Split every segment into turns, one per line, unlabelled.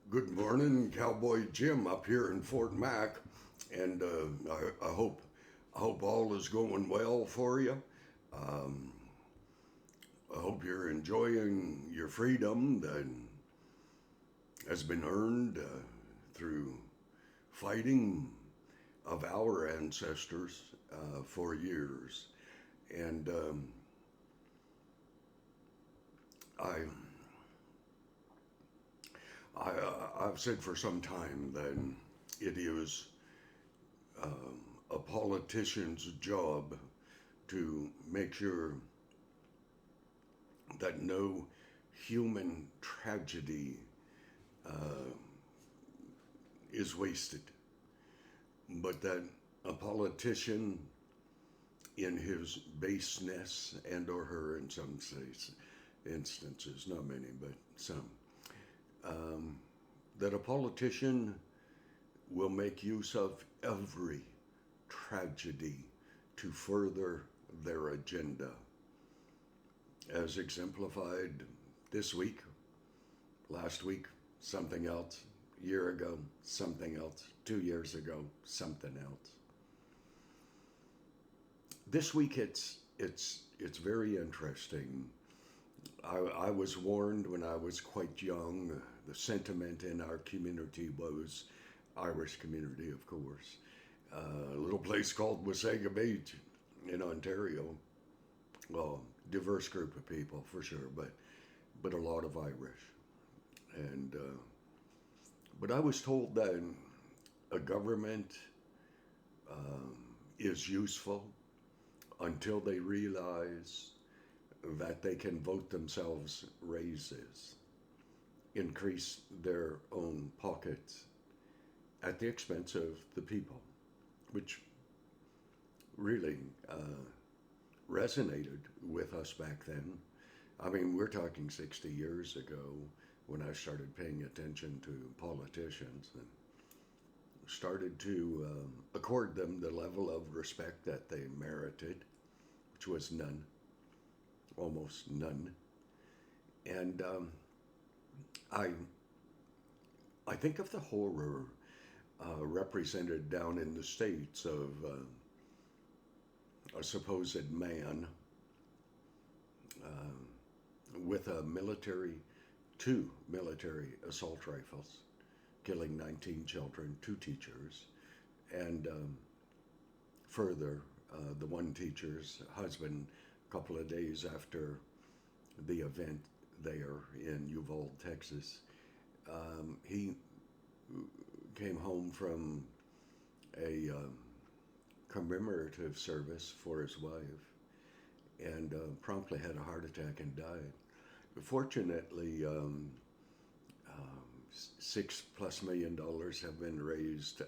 Good morning, Cowboy Jim, up here in Fort Mac, and I hope all is going well for you. Um, I hope you're enjoying your freedom that has been earned through fighting of our ancestors for years. And I, I've said for some time that it is a politician's job to make sure that no human tragedy uh, is wasted, but that a politician, in his baseness and or her, in some instances, not many, but some, um, that a politician will make use of every tragedy to further their agenda, as exemplified this week, last week, something else, year ago, something else, 2 years ago, something else. This week, it's very interesting. I was warned when I was quite young. The sentiment in our community was Irish community, of course. A little place called Wasaga Beach in Ontario. Well, diverse group of people for sure, but a lot of Irish. And but I was told that a government um, is useful until they realize that they can vote themselves raises, increase their own pockets at the expense of the people, which really resonated with us back then. I mean, we're talking 60 years ago when I started paying attention to politicians and started to accord them the level of respect that they merited, which was none, almost none. And I, I think of the horror represented down in the States of a supposed man with a two military assault rifles, killing 19 children, two teachers, and further, the one teacher's husband, a couple of days after the event there in Uvalde, Texas, he came home from a commemorative service for his wife and promptly had a heart attack and died. Fortunately, $6+ million have been raised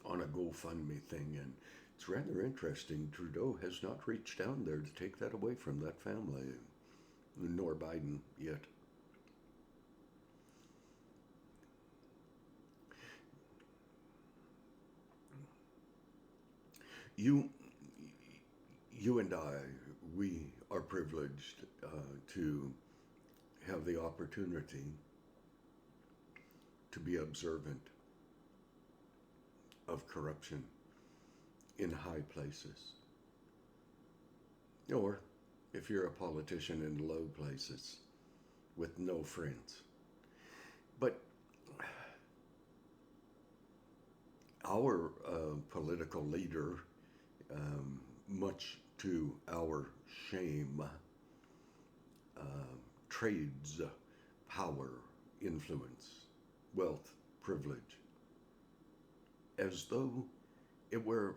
on a GoFundMe thing, and it's rather interesting. Trudeau has not reached down there to take that away from that family, nor Biden yet. You, you and I, we are privileged to have the opportunity to be observant of corruption in high places. Or if you're a politician in low places with no friends. But our political leader, much to our shame, trades power, influence, wealth, privilege, as though it were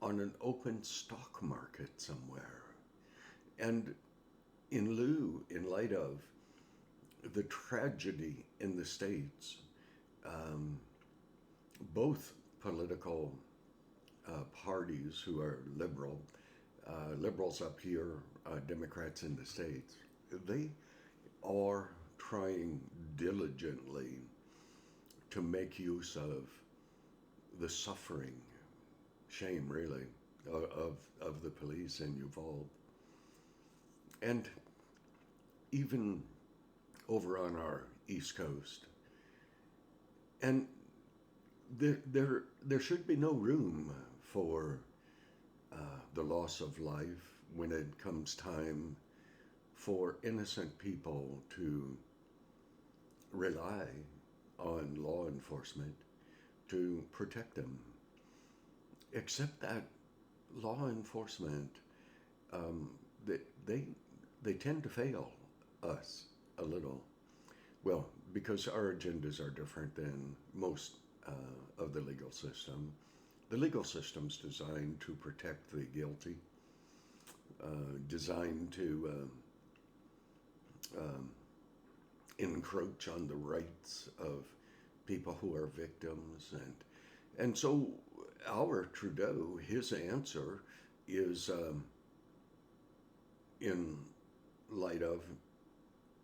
on an open stock market somewhere. And in light of the tragedy in the States, um, both political parties who are liberals up here, Democrats in the States, they are trying diligently to make use of the suffering, shame really, of the police in Uvalde. And even over on our East Coast, And there should be no room for the loss of life when it comes time for innocent people to rely on law enforcement to protect them. Except that law enforcement, um, they, they, they tend to fail us a little. Well, because our agendas are different than most of the legal system. The legal system's designed to protect the guilty, designed to encroach on the rights of people who are victims, and so our Trudeau, his answer is in light of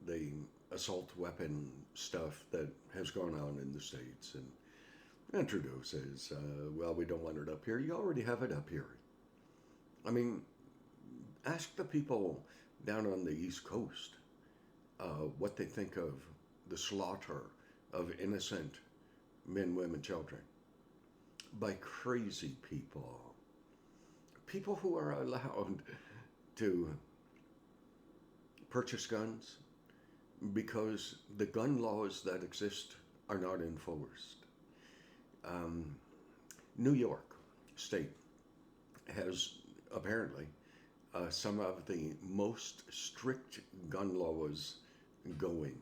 the assault weapon stuff that has gone on in the States. And Trudeau says, well, we don't want it up here. You already have it up here. I mean, ask the people down on the East Coast what they think of the slaughter of innocent men, women, children by crazy people. People who are allowed to purchase guns because the gun laws that exist are not enforced. New York State has apparently some of the most strict gun laws going,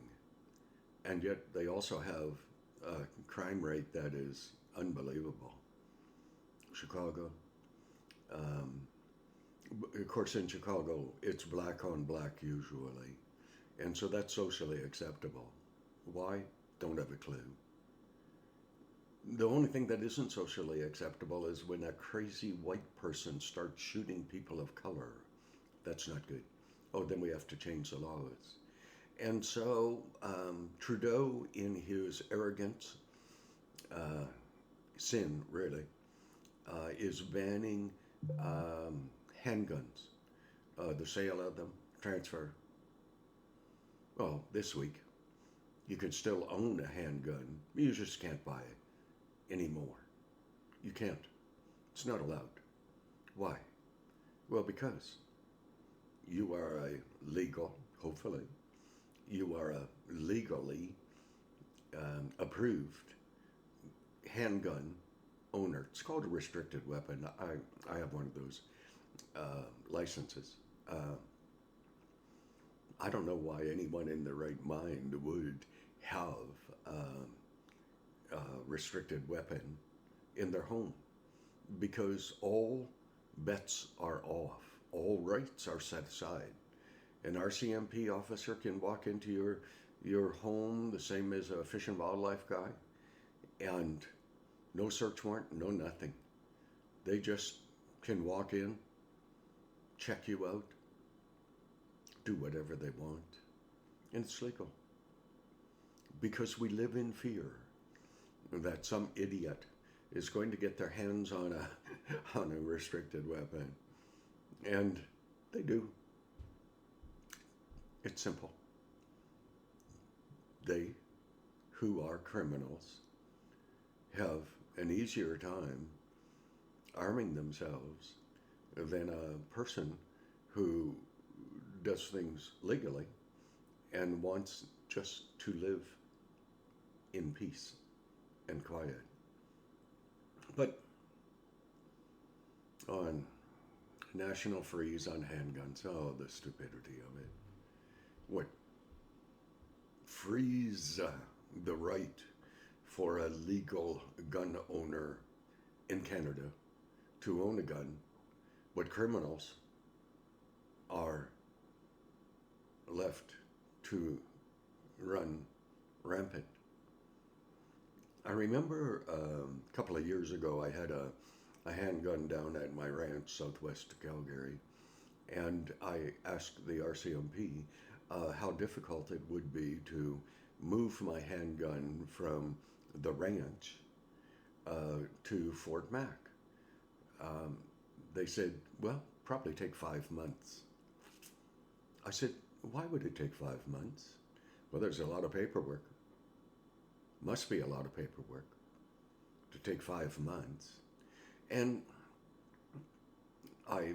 and yet they also have a crime rate that is unbelievable. Chicago, of course, in Chicago, it's black on black usually, and so that's socially acceptable. Why? Don't have a clue. The only thing that isn't socially acceptable is when a crazy white person starts shooting people of color. That's not good. Oh, then we have to change the laws. And so Trudeau, in his arrogance, sin really, is banning handguns, the sale of them, transfer. Well, this week, you can still own a handgun. You just can't buy it anymore. You can't. It's not allowed. Why? Well, because you are a legal, hopefully, you are a legally approved handgun owner. It's called a restricted weapon. I have one of those licenses. I don't know why anyone in their right mind would have a restricted weapon in their home, because all bets are off. All rights are set aside. An RCMP officer can walk into your home the same as a fish and wildlife guy, and no search warrant, no nothing. They just can walk in, check you out, do whatever they want, and it's legal. Because we live in fear that some idiot is going to get their hands on a restricted weapon. And they do. It's simple. They, who are criminals, have an easier time arming themselves than a person who does things legally and wants just to live in peace and quiet. But on national freeze on handguns, oh, the stupidity of it. What? Freeze the right for a legal gun owner in Canada to own a gun, but criminals are left to run rampant. I remember a couple of years ago, I had a handgun down at my ranch southwest of Calgary, and I asked the RCMP how difficult it would be to move my handgun from the ranch to Fort Mac. They said, well, probably take 5 months. I said, why would it take 5 months? Well, there's a lot of paperwork. Must be a lot of paperwork to take 5 months. And I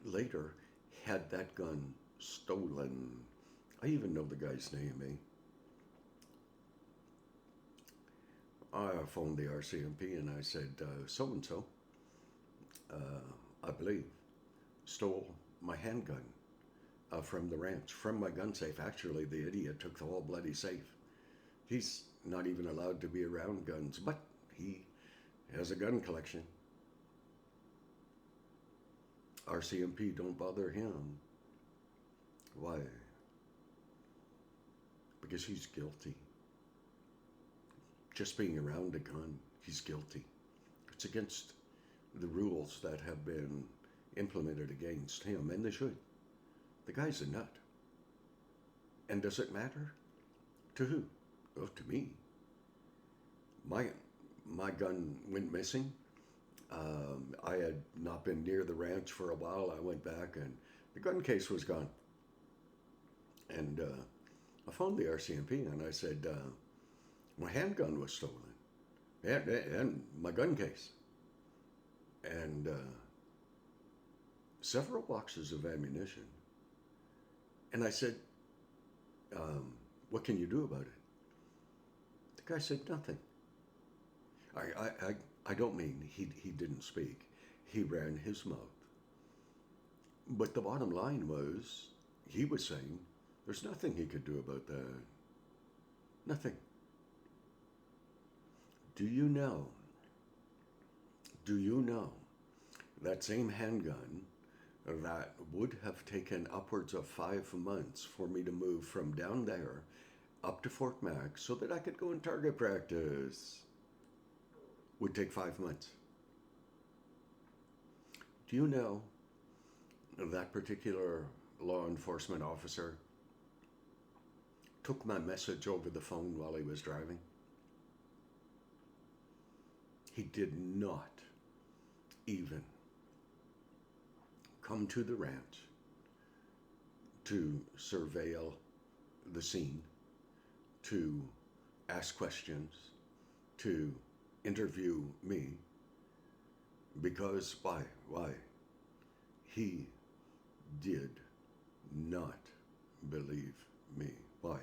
later had that gun stolen. I even know the guy's name, eh? I phoned the RCMP and I said, so and so, I believe, stole my handgun from the ranch, from my gun safe. Actually, the idiot took the whole bloody safe. He's not even allowed to be around guns, but he has a gun collection. RCMP don't bother him. Why? Because he's guilty. Just being around a gun, he's guilty. It's against the rules that have been implemented against him, and they should. The guy's a nut. And does it matter? To who? Oh, to me. My gun went missing. I had not been near the ranch for a while. I went back and the gun case was gone. And I phoned the RCMP and I said, my handgun was stolen and my gun case. And several boxes of ammunition. And I said, what can you do about it? The guy said, nothing. I don't mean he didn't speak. He ran his mouth. But the bottom line was, he was saying, there's nothing he could do about that. Nothing. Do you know that same handgun that would have taken upwards of 5 months for me to move from down there up to Fort Mac so that I could go in target practice would take 5 months? Do you know that particular law enforcement officer took my message over the phone while he was driving? He did not even come to the ranch to surveil the scene, to ask questions, to interview me. Because why? He did not believe me. Why?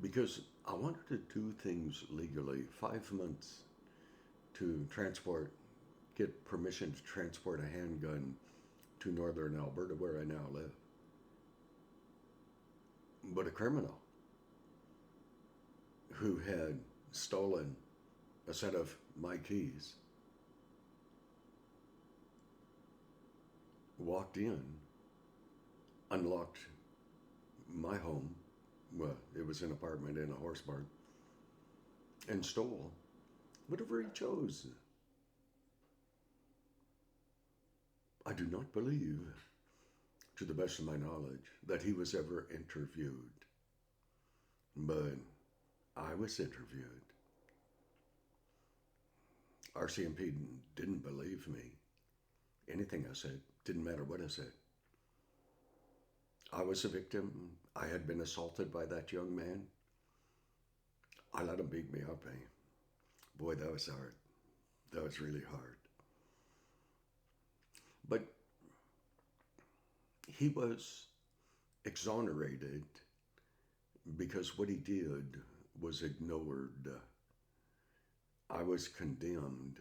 Because I wanted to do things legally. 5 months to get permission to transport a handgun to northern Alberta, where I now live. But a criminal who had stolen a set of my keys walked in, unlocked my home, well, it was an apartment in a horse barn, and stole whatever he chose. I do not believe, to the best of my knowledge, that he was ever interviewed. But I was interviewed. RCMP didn't believe me. Anything I said, didn't matter what I said. I was a victim. I had been assaulted by that young man. I let him beat me up, eh? Boy, that was hard. That was really hard. But he was exonerated because what he did was ignored. I was condemned.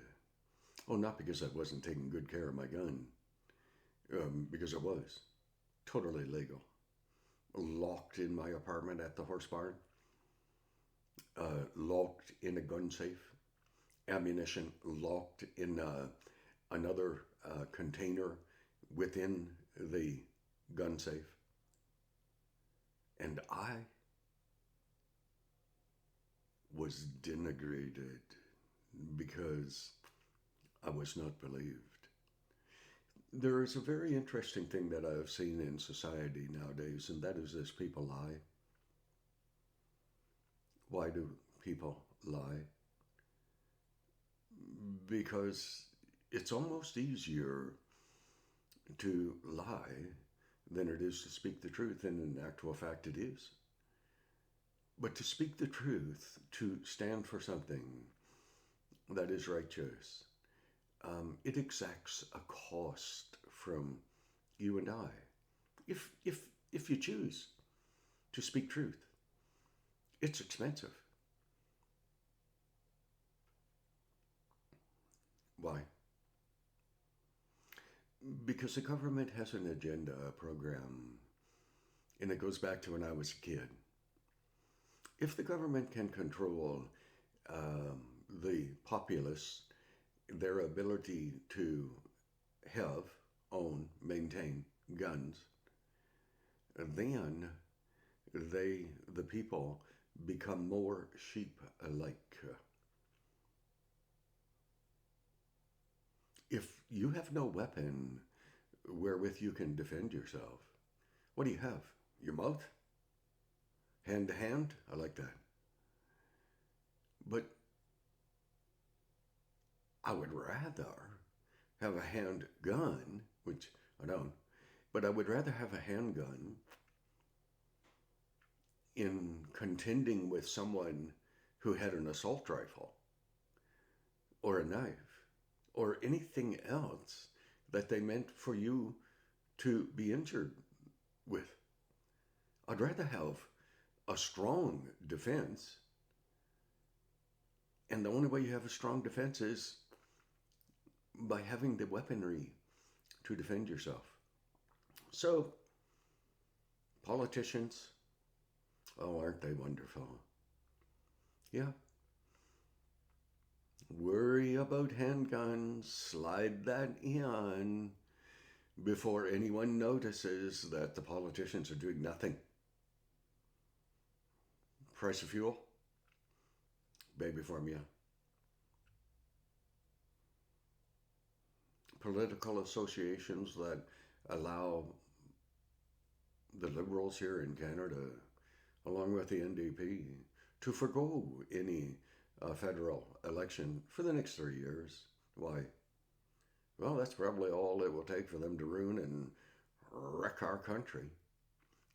Oh, not because I wasn't taking good care of my gun, because I was totally legal. Locked in my apartment at the horse barn, locked in a gun safe, ammunition locked in another container within the gun safe. And I was denigrated because I was not believed. There is a very interesting thing that I have seen in society nowadays, and that is this: people lie. Why do people lie? Because it's almost easier to lie than it is to speak the truth, and in actual fact it is. But to speak the truth, to stand for something that is righteous, it exacts a cost from you and I. If you choose to speak truth, it's expensive. Why? Because the government has an agenda, a program, and it goes back to when I was a kid. If the government can control um, the populace, their ability to have, own, maintain guns, then the people, become more sheep alike. If you have no weapon wherewith you can defend yourself, what do you have? Your mouth? Hand to hand? I like that. But I would rather have a handgun, which I don't, but I would rather have a handgun in contending with someone who had an assault rifle or a knife or anything else that they meant for you to be injured with. I'd rather have a strong defense, and the only way you have a strong defense is by having the weaponry to defend yourself. So, politicians, oh, aren't they wonderful? Yeah. Worry about handguns, slide that in before anyone notices that the politicians are doing nothing. Price of fuel, baby formula. Political associations that allow the Liberals here in Canada, along with the NDP, to forgo any federal election for the next 3 years. Why? Well, that's probably all it will take for them to ruin and wreck our country.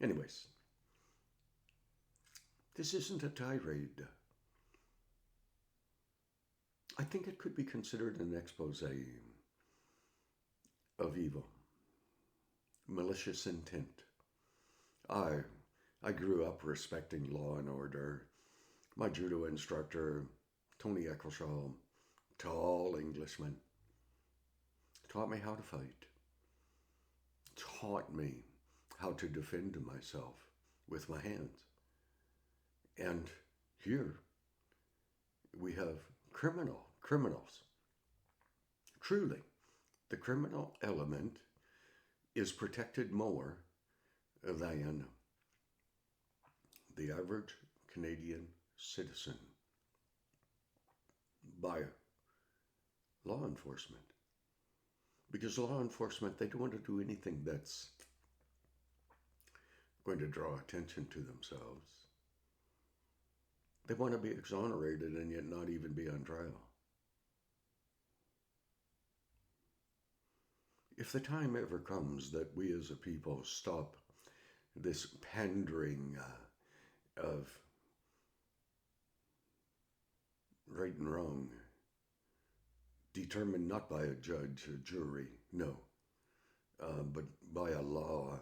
Anyways, this isn't a tirade. I think it could be considered an expose of evil, malicious intent. I grew up respecting law and order. My judo instructor, Tony Eccleshaw, tall Englishman, taught me how to fight, taught me how to defend myself with my hands. And here we have criminals. Truly, the criminal element is protected more than the average Canadian citizen by law enforcement. Because law enforcement, they don't want to do anything that's going to draw attention to themselves. They want to be exonerated and yet not even be on trial. If the time ever comes that we as a people stop this pandering of right and wrong, determined not by a judge, a jury, no, but by a law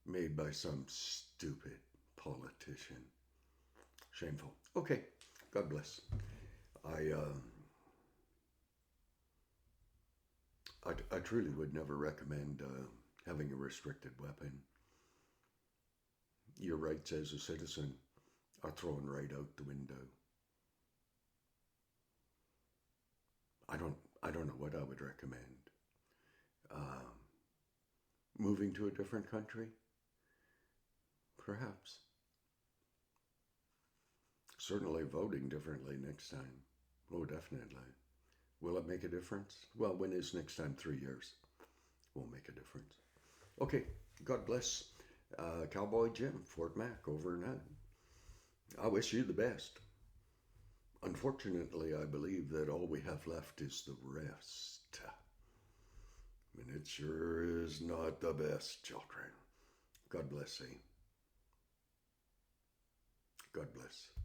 made by some stupid politician. Shameful. Okay, God bless. I truly would never recommend having a restricted weapon. Your rights as a citizen are thrown right out the window. I don't know what I would recommend. Moving to a different country? Perhaps. Certainly voting differently next time. Oh, definitely. Will it make a difference? Well, when is next time? 3 years. Won't make a difference. Okay, God bless. Cowboy Jim, Fort Mac, over and out. I wish you the best. Unfortunately, I believe that all we have left is the rest. And it sure is not the best, children. God bless thee. God bless.